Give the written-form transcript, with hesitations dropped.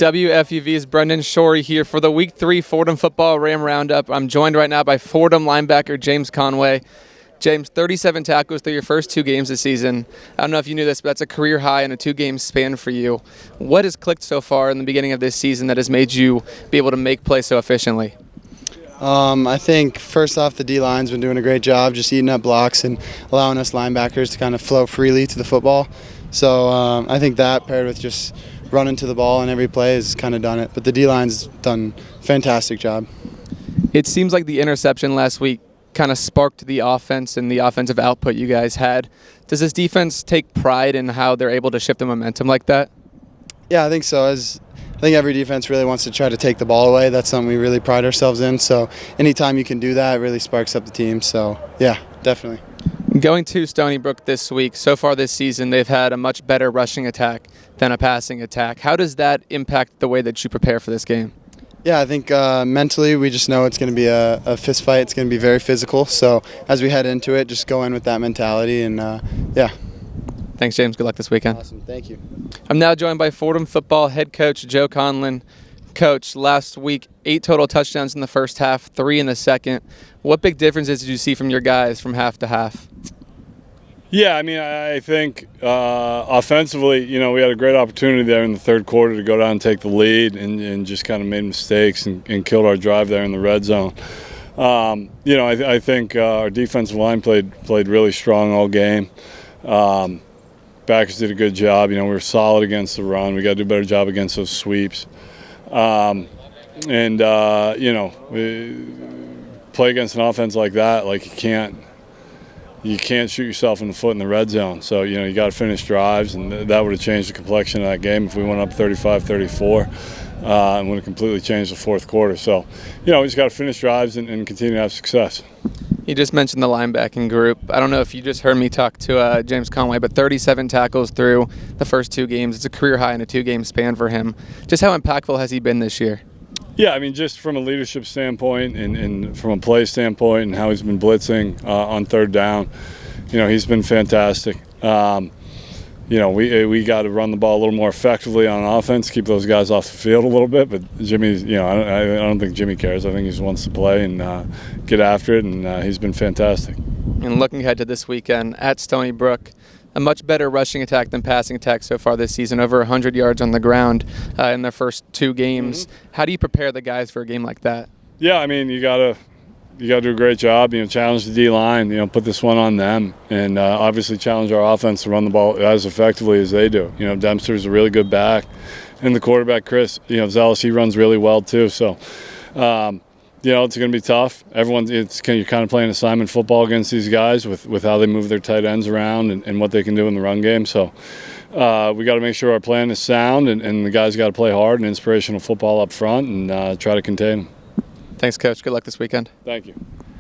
WFUV's Brendan Shorey here for the Week 3 Fordham Football Ram Roundup. I'm joined right now by Fordham linebacker James Conway. James, 37 tackles through your first 2 games this season. I don't know if you knew this, but that's a career high in a 2-game span for you. What has clicked so far in the beginning of this season that has made you be able to make plays so efficiently? I think first off, the D-line's been doing a great job just eating up blocks and allowing us linebackers to kind of flow freely to the football. So I think that paired with just running to the ball in every play has kind of done it. But the D-line's done a fantastic job. It seems like the interception last week kind of sparked the offense and the offensive output you guys had. Does this defense take pride in how they're able to shift the momentum like that? Yeah, I think so. I think every defense really wants to try to take the ball away. That's something we really pride ourselves in. So anytime you can do that, it really sparks up the team. So, yeah, definitely. Going to Stony Brook this week, so far this season, they've had a much better rushing attack than a passing attack. How does that impact the way that you prepare for this game? Yeah, I think mentally we just know it's going to be a fist fight. It's going to be very physical. So as we head into it, just go in with that mentality and, yeah. Thanks, James. Good luck this weekend. Awesome. Thank you. I'm now joined by Fordham football head coach Joe Conlin. Coach, last week, 8 total touchdowns in the first half, 3 in the second. What big differences did you see from your guys from half to half? Yeah, I mean, I think offensively, we had a great opportunity there in the third quarter to go down and take the lead and just kind of made mistakes and killed our drive there in the red zone. I think our defensive line played really strong all game. Backers did a good job. We were solid against the run. We got to do a better job against those sweeps. We play against an offense like that, like you can't shoot yourself in the foot in the red zone. So, you got to finish drives, and that would have changed the complexion of that game if we went up 35-34 and would have completely changed the fourth quarter. So, we just got to finish drives and continue to have success. You just mentioned the linebacking group. I don't know if you just heard me talk to James Conway, but 37 tackles through the first 2 games. It's a career high in a 2-game span for him. Just how impactful has he been this year? Yeah, I mean, just from a leadership standpoint and from a play standpoint and how he's been blitzing on third down, he's been fantastic. We got to run the ball a little more effectively on offense, keep those guys off the field a little bit. But Jimmy's, I don't think Jimmy cares. I think he just wants to play and get after it, and he's been fantastic. And looking ahead to this weekend at Stony Brook, a much better rushing attack than passing attack so far this season, over 100 yards on the ground in their first 2 games. Mm-hmm. How do you prepare the guys for a game like that? Yeah, I mean, you gotta do a great job. Challenge the D-line. Put this one on them, and obviously challenge our offense to run the ball as effectively as they do. Dempster's a really good back, and the quarterback Chris, Zealous, he runs really well too. So. It's going to be tough. You're kind of playing assignment football against these guys with how they move their tight ends around and what they can do in the run game. So we got to make sure our plan is sound, and the guys got to play hard and inspirational football up front and try to contain them. Thanks, Coach. Good luck this weekend. Thank you.